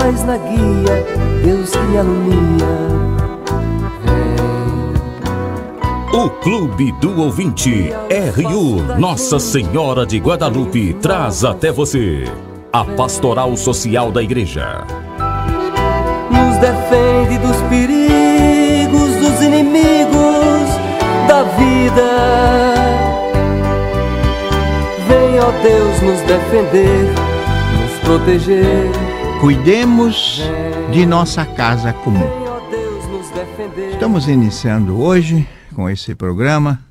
paz na guia, Deus que me alunia. O Clube do Ouvinte, RU Nossa Senhora de Guadalupe, traz até você a Pastoral Social da Igreja. Nos defende dos perigos, dos inimigos da vida. Vem, ó Deus, nos defender, nos proteger. Cuidemos de nossa casa comum. Estamos iniciando hoje, com esse programa,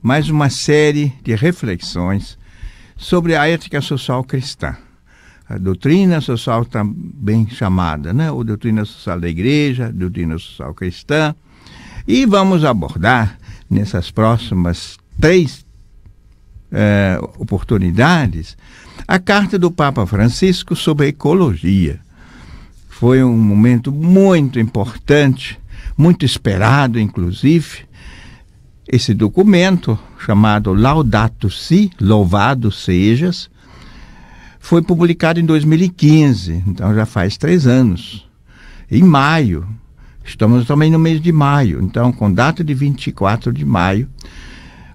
mais uma série de reflexões sobre a ética social cristã. A doutrina social também chamada, né? A doutrina social da igreja, a doutrina social cristã. E vamos abordar, nessas próximas 3 oportunidades, a carta do Papa Francisco sobre a ecologia. Foi um momento muito importante, muito esperado, inclusive. Esse documento, chamado Laudato Si, Louvado Sejas, foi publicado em 2015, então já faz 3 anos. Em maio, estamos também no mês de maio, então com data de 24 de maio,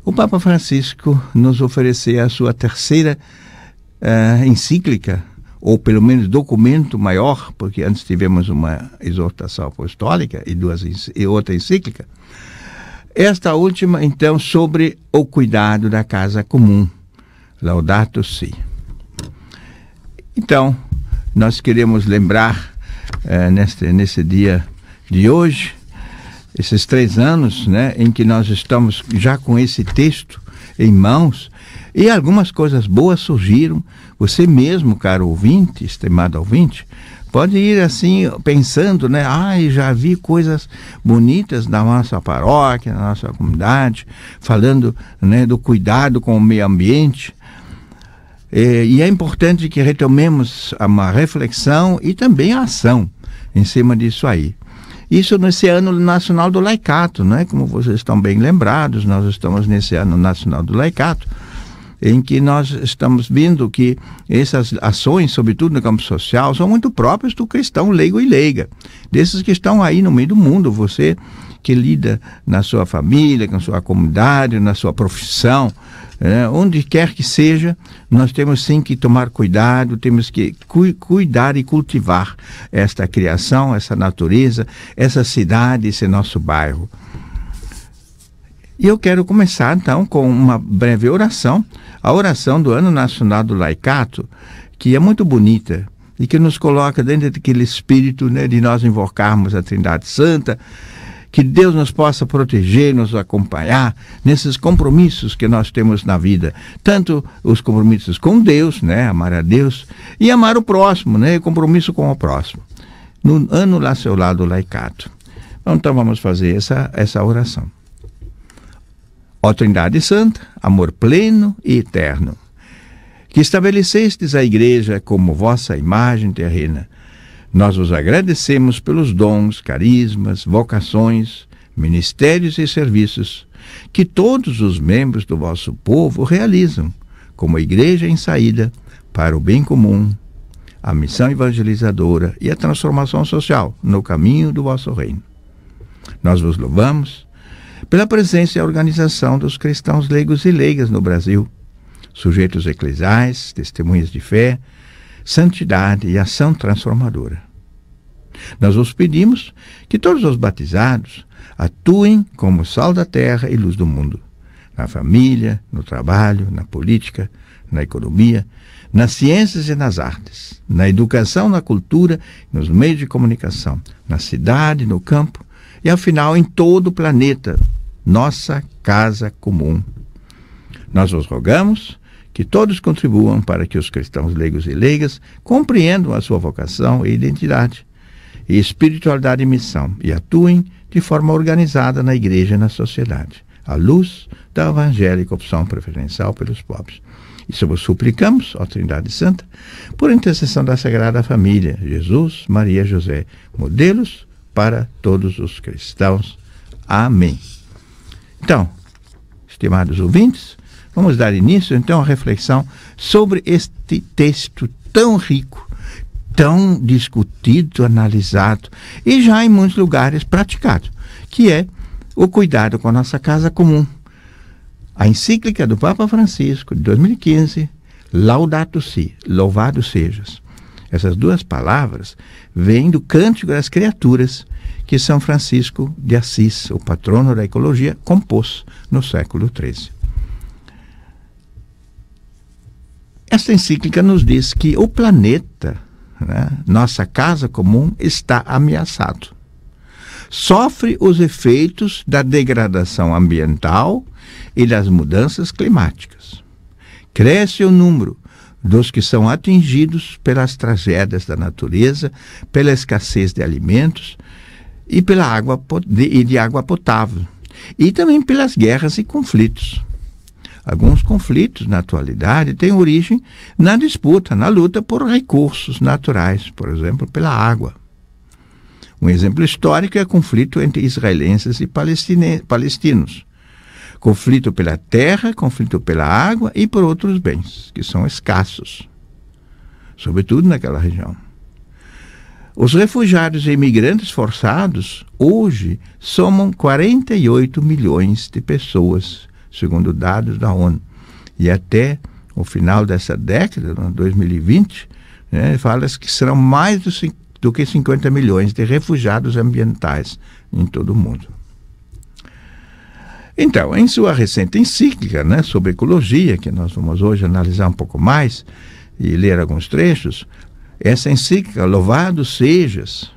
o Papa Francisco nos ofereceu a sua 3ª encíclica, ou pelo menos documento maior, porque antes tivemos uma exortação apostólica e outra encíclica. Esta última, então, sobre o cuidado da casa comum, Laudato Si. Então, nós queremos lembrar, nesse dia de hoje, esses 3 anos, né, em que nós estamos já com esse texto em mãos, e algumas coisas boas surgiram. Você mesmo, caro ouvinte, estimado ouvinte, pode ir assim pensando, né? Já vi coisas bonitas na nossa paróquia, na nossa comunidade, falando, né, do cuidado com o meio ambiente. E é importante que retomemos uma reflexão e também a ação em cima disso aí. Isso nesse ano nacional do laicato, né? Como vocês estão bem lembrados, nós estamos nesse ano nacional do laicato, em que nós estamos vendo que essas ações, sobretudo no campo social, são muito próprias do cristão leigo e leiga, desses que estão aí no meio do mundo. Você que lida na sua família, com a sua comunidade, na sua profissão, onde quer que seja, nós temos sim que tomar cuidado, temos que cuidar e cultivar esta criação, essa natureza, essa cidade, esse nosso bairro. E eu quero começar, então, com uma breve oração, a oração do Ano Nacional do Laicato, que é muito bonita e que nos coloca dentro daquele espírito, né, de nós invocarmos a Trindade Santa, que Deus nos possa proteger, nos acompanhar nesses compromissos que nós temos na vida, tanto os compromissos com Deus, né, amar a Deus, e amar o próximo, né, compromisso com o próximo, no Ano Nacional do Laicato. Então vamos fazer essa oração. Ó Trindade Santa, amor pleno e eterno, que estabelecestes a Igreja como vossa imagem terrena, nós vos agradecemos pelos dons, carismas, vocações, ministérios e serviços que todos os membros do vosso povo realizam, como Igreja em saída para o bem comum, a missão evangelizadora e a transformação social no caminho do vosso reino. Nós vos louvamos pela presença e organização dos cristãos leigos e leigas no Brasil, sujeitos eclesiais, testemunhas de fé, santidade e ação transformadora. Nós vos pedimos que todos os batizados atuem como sal da terra e luz do mundo, na família, no trabalho, na política, na economia, nas ciências e nas artes, na educação, na cultura, nos meios de comunicação, na cidade, no campo e, afinal, em todo o planeta, nossa casa comum. Nós vos rogamos que todos contribuam para que os cristãos leigos e leigas compreendam a sua vocação e identidade, e espiritualidade e missão, e atuem de forma organizada na igreja e na sociedade, à luz da evangélica opção preferencial pelos pobres. Isso vos suplicamos, ó Trindade Santa, por intercessão da Sagrada Família, Jesus, Maria e José, modelos para todos os cristãos. Amém. Então, estimados ouvintes, vamos dar início então à reflexão sobre este texto tão rico, tão discutido, analisado e já em muitos lugares praticado, que é o cuidado com a nossa casa comum. A encíclica do Papa Francisco, de 2015, Laudato Si, louvado sejas. Essas duas palavras vêm do Cântico das Criaturas, que São Francisco de Assis, o patrono da ecologia, compôs no século XIII. Esta encíclica nos diz que o planeta, né, nossa casa comum, está ameaçado. Sofre os efeitos da degradação ambiental e das mudanças climáticas. Cresce o número dos que são atingidos pelas tragédias da natureza, pela escassez de alimentos e de água potável, e também pelas guerras e conflitos. Alguns conflitos, na atualidade, têm origem na disputa, na luta por recursos naturais, por exemplo, pela água. Um exemplo histórico é o conflito entre israelenses e palestinos. Conflito pela terra, conflito pela água e por outros bens, que são escassos, sobretudo naquela região. Os refugiados e imigrantes forçados, hoje, somam 48 milhões de pessoas, segundo dados da ONU. E até o final dessa década, 2020, fala-se que serão mais do que 50 milhões de refugiados ambientais em todo o mundo. Então, em sua recente encíclica, sobre ecologia, que nós vamos hoje analisar um pouco mais e ler alguns trechos, essa encíclica, Louvado Sejas,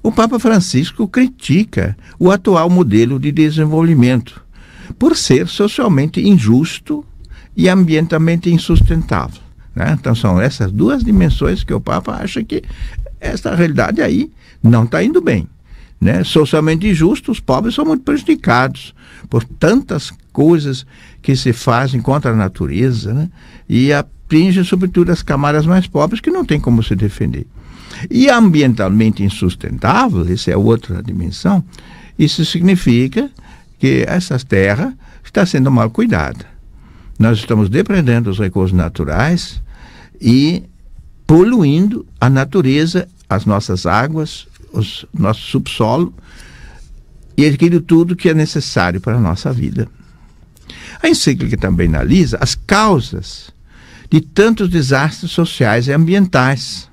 o Papa Francisco critica o atual modelo de desenvolvimento por ser socialmente injusto e ambientalmente insustentável. Então, são essas duas dimensões que o Papa acha que essa realidade aí não está indo bem. Socialmente injusto, os pobres são muito prejudicados por tantas coisas que se fazem contra a natureza, e atingem sobretudo as camadas mais pobres que não têm como se defender. E ambientalmente insustentável, essa é outra dimensão, isso significa que essa terra está sendo mal cuidada. Nós estamos depredando os recursos naturais e poluindo a natureza, as nossas águas, o nosso subsolo e aquilo tudo que é necessário para a nossa vida. A encíclica também analisa as causas de tantos desastres sociais e ambientais,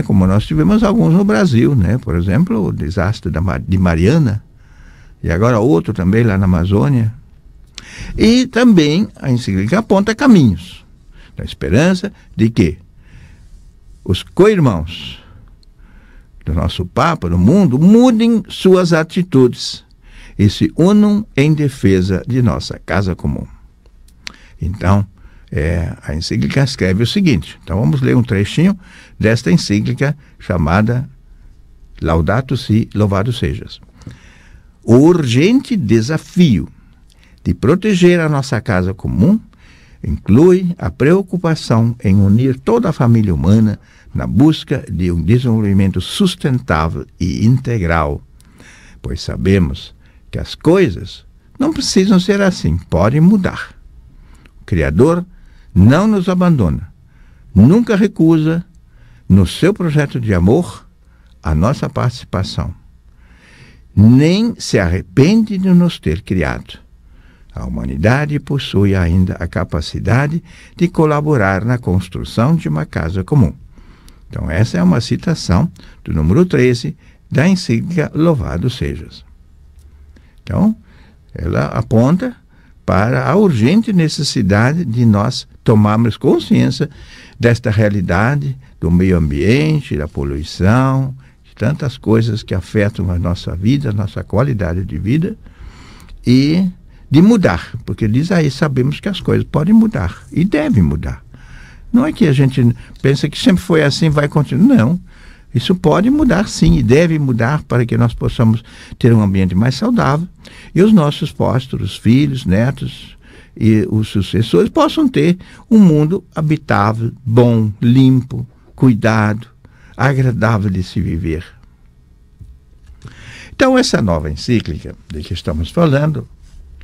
como nós tivemos alguns no Brasil, por exemplo, o desastre de Mariana, e agora outro também lá na Amazônia. E também a encíclica aponta caminhos, na esperança de que os co-irmãos do nosso Papa, do mundo, mudem suas atitudes e se unam em defesa de nossa casa comum. Então, a encíclica escreve o seguinte. Então, vamos ler um trechinho desta encíclica chamada Laudato Si, louvado sejas. O urgente desafio de proteger a nossa casa comum inclui a preocupação em unir toda a família humana na busca de um desenvolvimento sustentável e integral, pois sabemos que as coisas não precisam ser assim, podem mudar. O Criador não nos abandona, nunca recusa, no seu projeto de amor, a nossa participação, nem se arrepende de nos ter criado. A humanidade possui ainda a capacidade de colaborar na construção de uma casa comum. Então, essa é uma citação do número 13 da encíclica Louvado Sejas. Então, ela aponta para a urgente necessidade de nós tomarmos consciência desta realidade do meio ambiente, da poluição, de tantas coisas que afetam a nossa vida, a nossa qualidade de vida, e de mudar, porque diz aí, sabemos que as coisas podem mudar e devem mudar. Não é que a gente pensa que sempre foi assim, vai continuar. Não. Isso pode mudar sim e deve mudar para que nós possamos ter um ambiente mais saudável e os nossos pósteros, filhos, netos e os sucessores possam ter um mundo habitável, bom, limpo, cuidado, agradável de se viver. Então, essa nova encíclica de que estamos falando,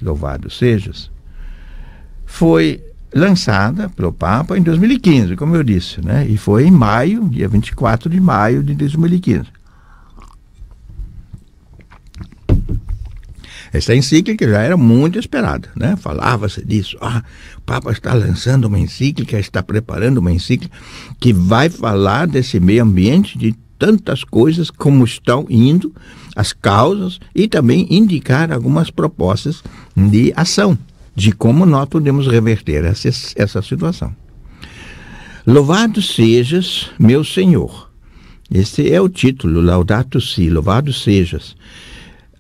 Louvado Sejas, foi lançada pelo Papa em 2015, como eu disse, né? E foi em maio, dia 24 de maio de 2015. Essa encíclica já era muito esperada, né? Falava-se disso. O Papa está lançando uma encíclica, está preparando uma encíclica que vai falar desse meio ambiente, de tantas coisas, como estão indo as causas, e também indicar algumas propostas de ação, de como nós podemos reverter essa situação. Louvado sejas, meu Senhor. Esse é o título, Laudato Si, louvado sejas.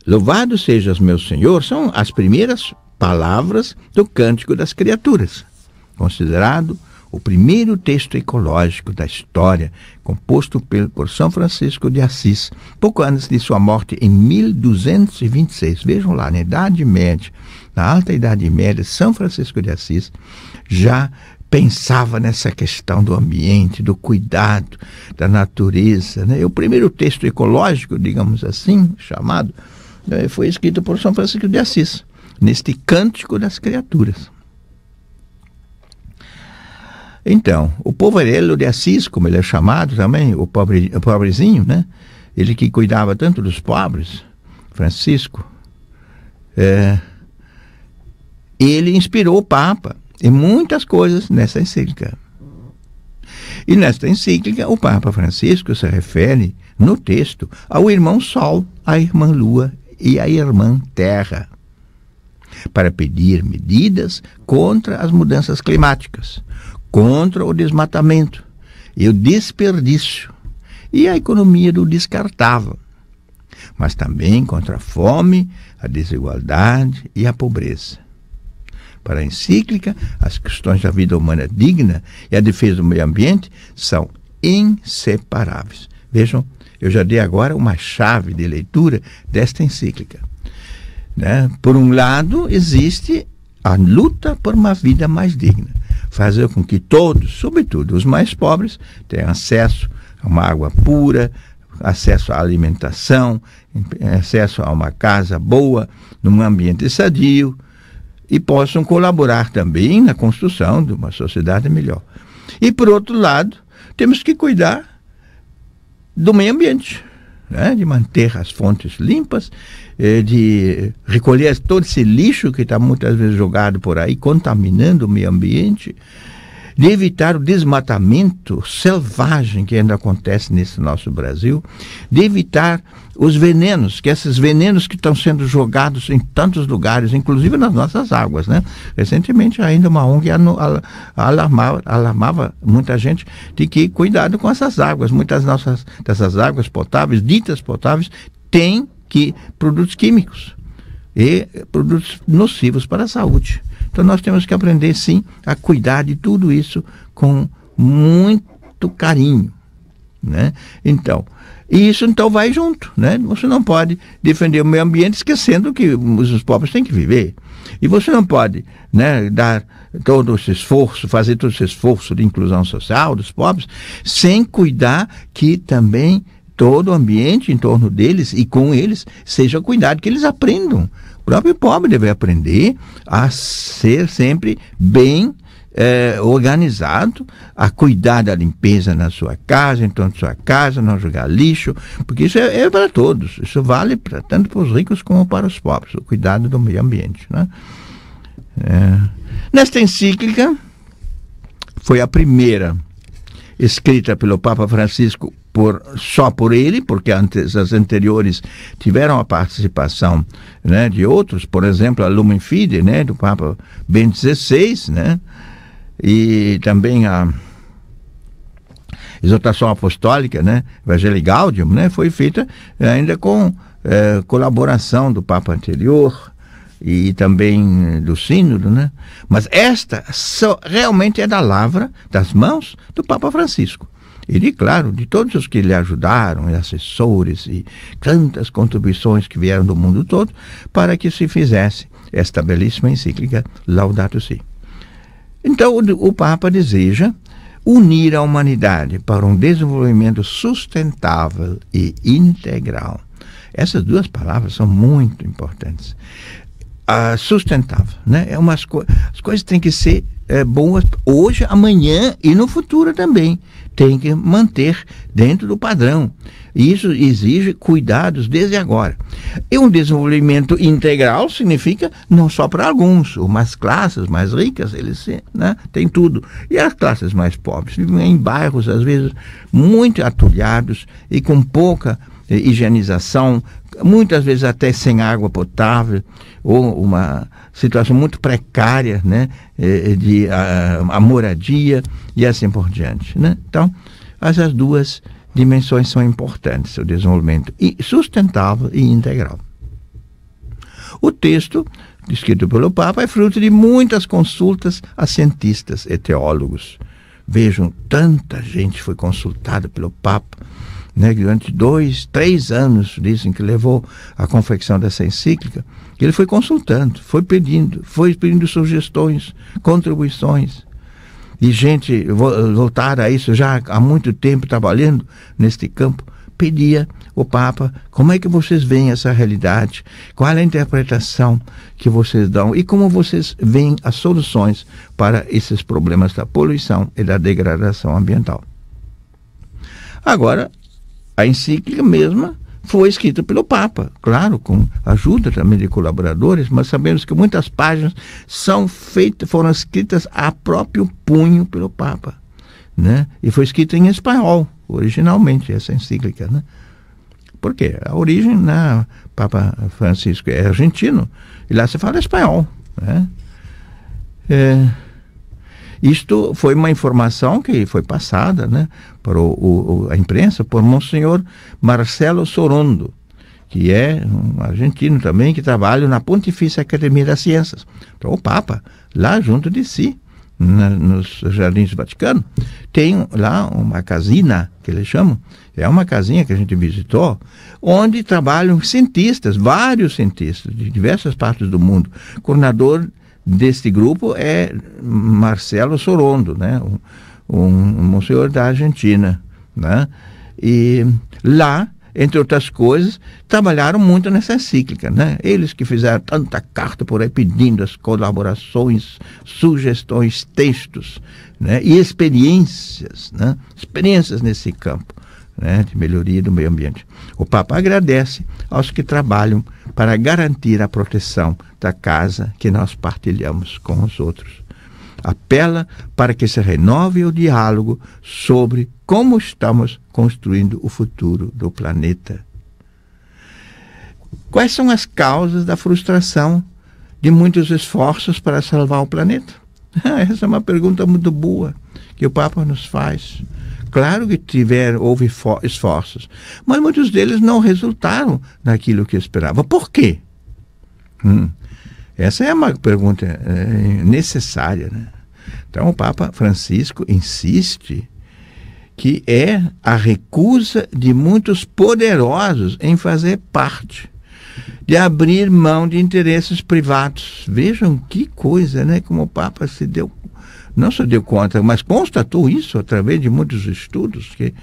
Louvado sejas, meu Senhor, são as primeiras palavras do Cântico das Criaturas, considerado o primeiro texto ecológico da história, composto por São Francisco de Assis, pouco antes de sua morte, em 1226. Vejam lá, na Idade Média, na Alta Idade Média, São Francisco de Assis já pensava nessa questão do ambiente, do cuidado da natureza, né? O primeiro texto ecológico, digamos assim, chamado, foi escrito por São Francisco de Assis, neste Cântico das Criaturas. Então, o poverello de Assis, como ele é chamado também, o pobrezinho, né? Ele que cuidava tanto dos pobres, Francisco, ele inspirou o Papa em muitas coisas nessa encíclica. E nesta encíclica, o Papa Francisco se refere, no texto, ao irmão Sol, à irmã Lua e à irmã Terra, para pedir medidas contra as mudanças climáticas, contra o desmatamento e o desperdício e a economia do descartável, mas também contra a fome, a desigualdade e a pobreza. Para a encíclica, as questões da vida humana digna e a defesa do meio ambiente são inseparáveis. Vejam, eu já dei agora uma chave de leitura desta encíclica, né? Por um lado, existe a luta por uma vida mais digna, fazer com que todos, sobretudo os mais pobres, tenham acesso a uma água pura, acesso à alimentação, acesso a uma casa boa, num ambiente sadio, e possam colaborar também na construção de uma sociedade melhor. E, por outro lado, temos que cuidar do meio ambiente, né? De manter as fontes limpas, de recolher todo esse lixo que está muitas vezes jogado por aí, contaminando o meio ambiente, de evitar o desmatamento selvagem que ainda acontece nesse nosso Brasil, de evitar os venenos, esses venenos que estão sendo jogados em tantos lugares, inclusive nas nossas águas, né? Recentemente ainda uma ONG alarmava muita gente de que cuidado com essas águas. Muitas dessas águas potáveis, ditas potáveis, têm produtos químicos e produtos nocivos para a saúde. Então nós temos que aprender, sim, a cuidar de tudo isso com muito carinho, né? Então, e isso então vai junto, né? Você não pode defender o meio ambiente esquecendo que os pobres têm que viver. E você não pode, né, dar todo esse esforço, fazer todo esse esforço de inclusão social dos pobres, sem cuidar que também todo o ambiente em torno deles e com eles seja cuidado, que eles aprendam. O próprio pobre deve aprender a ser sempre bem organizado, a cuidar da limpeza na sua casa, em torno da sua casa, não jogar lixo, porque isso é para todos. Isso vale tanto para os ricos como para os pobres, o cuidado do meio ambiente, né? Nesta encíclica, foi a primeira escrita pelo Papa Francisco só por ele, porque as anteriores tiveram a participação, né, de outros, por exemplo, a Lumen Fide, né, do Papa Bento XVI, né, e também a exortação apostólica, né, Evangelii Gaudium, né, foi feita ainda com colaboração do Papa anterior e também do Sínodo, né, mas esta realmente é da lavra, das mãos do Papa Francisco. Ele, claro, de todos os que lhe ajudaram, assessores e tantas contribuições que vieram do mundo todo, para que se fizesse esta belíssima encíclica Laudato Si. Então, o Papa deseja unir a humanidade para um desenvolvimento sustentável e integral. Essas duas palavras são muito importantes. Sustentável, né? As coisas têm que ser boas hoje, amanhã e no futuro também. Tem que manter dentro do padrão. Isso exige cuidados desde agora. E um desenvolvimento integral significa não só para alguns, umas classes mais ricas, eles, né, têm tudo. E as classes mais pobres vivem em bairros, às vezes, muito atulhados e com pouca higienização, muitas vezes até sem água potável, ou uma situação muito precária, né, de a moradia e assim por diante, né? Então, essas duas dimensões são importantes, o desenvolvimento sustentável e integral. O texto, escrito pelo Papa, é fruto de muitas consultas a cientistas e teólogos. Vejam, tanta gente foi consultada pelo Papa, né, durante 2, 3 anos, dizem que levou à confecção dessa encíclica, que ele foi consultando, foi pedindo sugestões, contribuições. E gente voltada a isso já há muito tempo trabalhando neste campo, pedia ao Papa: como é que vocês veem essa realidade? Qual é a interpretação que vocês dão? E como vocês veem as soluções para esses problemas da poluição e da degradação ambiental? Agora, a encíclica mesma foi escrita pelo Papa, claro, com ajuda também de colaboradores, mas sabemos que muitas páginas foram escritas a próprio punho pelo Papa, né? E foi escrita em espanhol, originalmente, essa encíclica, né? Por quê? A origem, né, Papa Francisco é argentino, e lá se fala espanhol, né? Isto foi uma informação que foi passada, né, para a imprensa por Monsenhor Marcelo Sorondo, que é um argentino também que trabalha na Pontifícia Academia das Ciências. Então o Papa, lá junto de si, nos Jardins do Vaticano, tem lá uma casina, que eles chamam, é uma casinha que a gente visitou, onde trabalham cientistas, vários cientistas de diversas partes do mundo. O coordenador deste grupo é Marcelo Sorondo, né? um monsenhor da Argentina, né? E lá, entre outras coisas, trabalharam muito nessa encíclica, né? Eles que fizeram tanta carta por aí pedindo as colaborações, sugestões, textos, né? E experiências, né? Experiências nesse campo, né, de melhoria do meio ambiente. O Papa agradece aos que trabalham para garantir a proteção da casa que nós partilhamos com os outros. Apela para que se renove o diálogo sobre como estamos construindo o futuro do planeta. Quais são as causas da frustração de muitos esforços para salvar o planeta? Essa é uma pergunta muito boa que o Papa nos faz. Claro que houve esforços, mas muitos deles não resultaram naquilo que esperava. Por quê? Essa é uma pergunta necessária, né? Então o Papa Francisco insiste que é a recusa de muitos poderosos em fazer parte, de abrir mão de interesses privados. Vejam que coisa, né? Como o Papa não se deu conta, mas constatou isso através de muitos estudos, que,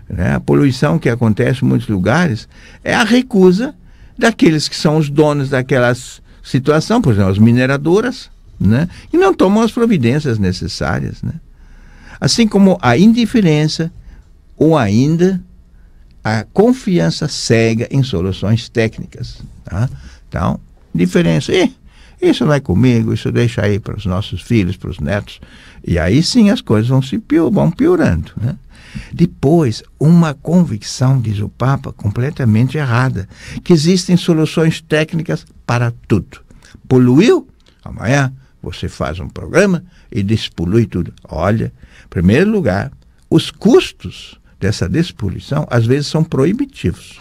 né, a poluição que acontece em muitos lugares é a recusa daqueles que são os donos daquela situação, por exemplo, as mineradoras, né, e não tomam as providências necessárias, né? Assim como a indiferença ou ainda a confiança cega em soluções técnicas, tá? Então, diferença. Isso não é comigo, isso deixa aí para os nossos filhos, para os netos. E aí sim as coisas vão piorando, né? Depois, uma convicção, diz o Papa, completamente errada, que existem soluções técnicas para tudo. Poluiu? Amanhã você faz um programa e despolui tudo. Olha, em primeiro lugar, os custos dessa despoluição às vezes são proibitivos.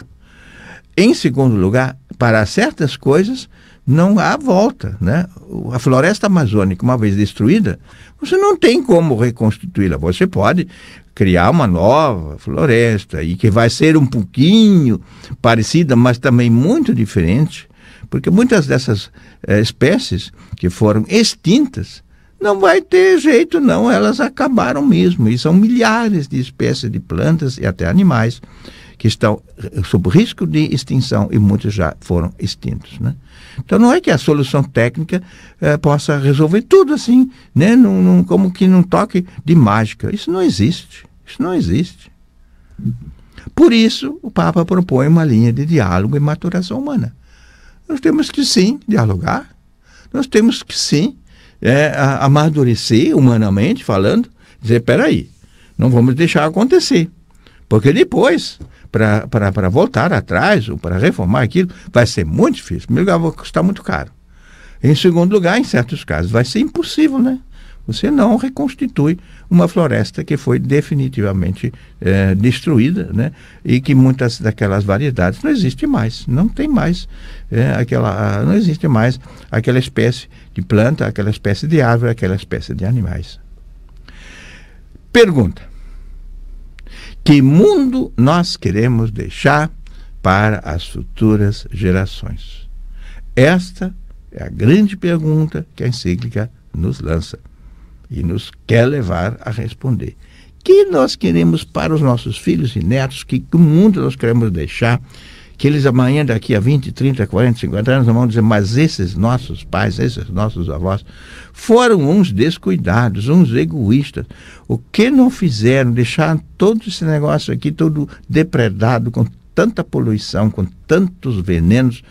Em segundo lugar, para certas coisas não há volta, né? A floresta amazônica, uma vez destruída, você não tem como reconstituí-la. Você pode criar uma nova floresta e que vai ser um pouquinho parecida, mas também muito diferente, porque muitas dessas espécies que foram extintas não vai ter jeito não, elas acabaram mesmo, e são milhares de espécies de plantas e até animais que estão sob risco de extinção e muitos já foram extintos, né? Então não é que a solução técnica possa resolver tudo assim, né? Como que num toque de mágica. Isso não existe. Isso não existe. Por isso, o Papa propõe uma linha de diálogo e maturação humana. Nós temos que, sim, dialogar. Nós temos que, sim, amadurecer, humanamente falando, dizer, peraí, não vamos deixar acontecer. Porque depois, para voltar atrás, ou para reformar aquilo, vai ser muito difícil. Em primeiro lugar, vai custar muito caro. Em segundo lugar, em certos casos, vai ser impossível, né? Você não reconstitui uma floresta que foi definitivamente destruída, né? E que muitas daquelas variedades não existem mais. Não tem mais não existe mais aquela espécie de planta, aquela espécie de árvore, aquela espécie de animais. Pergunta: que mundo nós queremos deixar para as futuras gerações? Esta é a grande pergunta que a encíclica nos lança e nos quer levar a responder. Que nós queremos para os nossos filhos e netos, que mundo nós queremos deixar, que eles amanhã, daqui a 20, 30, 40, 50 anos, vão dizer, mas esses nossos pais, esses nossos avós, foram uns descuidados, uns egoístas. O que não fizeram? Deixaram todo esse negócio aqui, todo depredado, com tanta poluição, com tantos venenos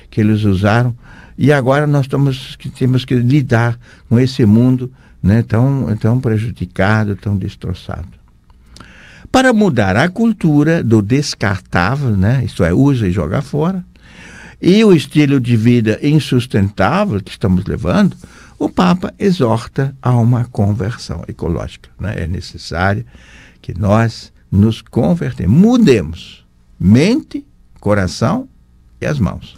que eles usaram, e agora nós temos que lidar com esse mundo, né, tão prejudicado, tão destroçado. Para mudar a cultura do descartável, né, isto é, usa e joga fora, e o estilo de vida insustentável que estamos levando, o Papa exorta a uma conversão ecológica, né? É necessário que nós nos convertemos, mudemos mente, coração e as mãos.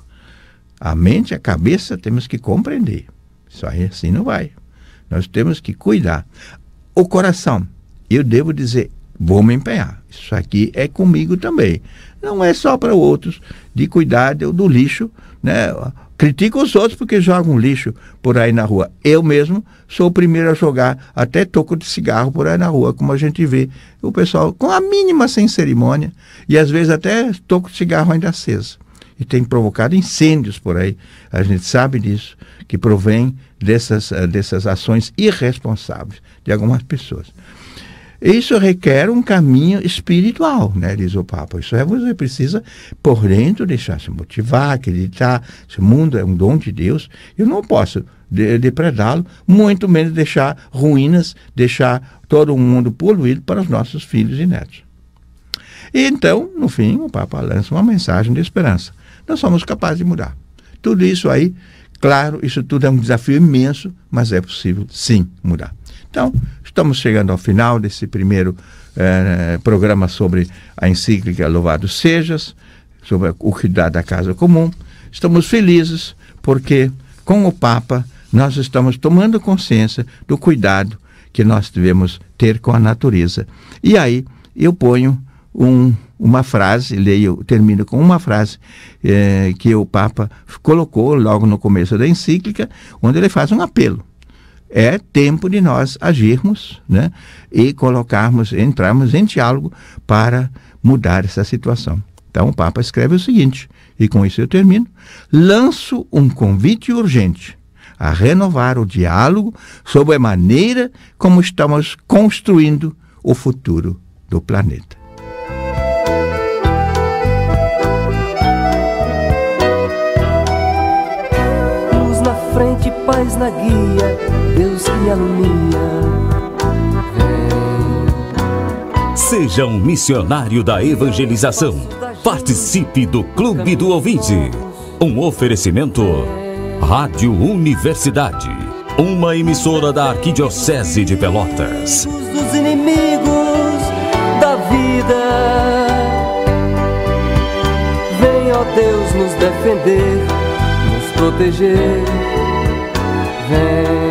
A mente e a cabeça temos que compreender. Isso aí assim não vai. Nós temos que cuidar. O coração, eu devo dizer, vou me empenhar. Isso aqui é comigo também. Não é só para outros, de cuidar do lixo, né? Critico os outros porque jogam lixo por aí na rua. Eu mesmo sou o primeiro a jogar até toco de cigarro por aí na rua, como a gente vê o pessoal com a mínima sem cerimônia, e às vezes até toco de cigarro ainda aceso. E tem provocado incêndios por aí. A gente sabe disso, que provém dessas ações irresponsáveis de algumas pessoas. Isso requer um caminho espiritual, né, diz o Papa. Isso é, você precisa, por dentro, deixar se motivar, acreditar. Esse mundo é um dom de Deus. Eu não posso depredá-lo, muito menos deixar ruínas, deixar todo o mundo poluído para os nossos filhos e netos. E então, no fim, o Papa lança uma mensagem de esperança. Nós somos capazes de mudar. Tudo isso aí, claro, isso tudo é um desafio imenso, mas é possível, sim, mudar. Então, estamos chegando ao final desse primeiro programa sobre a encíclica Louvado Sejas, sobre o cuidado da casa comum. Estamos felizes porque, com o Papa, nós estamos tomando consciência do cuidado que nós devemos ter com a natureza. E aí, eu ponho uma frase, termino com uma frase que o Papa colocou logo no começo da encíclica, onde ele faz um apelo. É tempo de nós agirmos, né, e entrarmos em diálogo para mudar essa situação. Então o Papa escreve o seguinte, e com isso eu termino: lanço um convite urgente a renovar o diálogo sobre a maneira como estamos construindo o futuro do planeta. Luz na frente, paz na guia, Deus que me alumia. Seja um missionário da evangelização. Participe do Clube do Ouvinte. Um oferecimento Rádio Universidade, uma emissora da Arquidiocese de Pelotas. Dos inimigos da vida, vem, ó Deus, nos defender, nos proteger. Vem.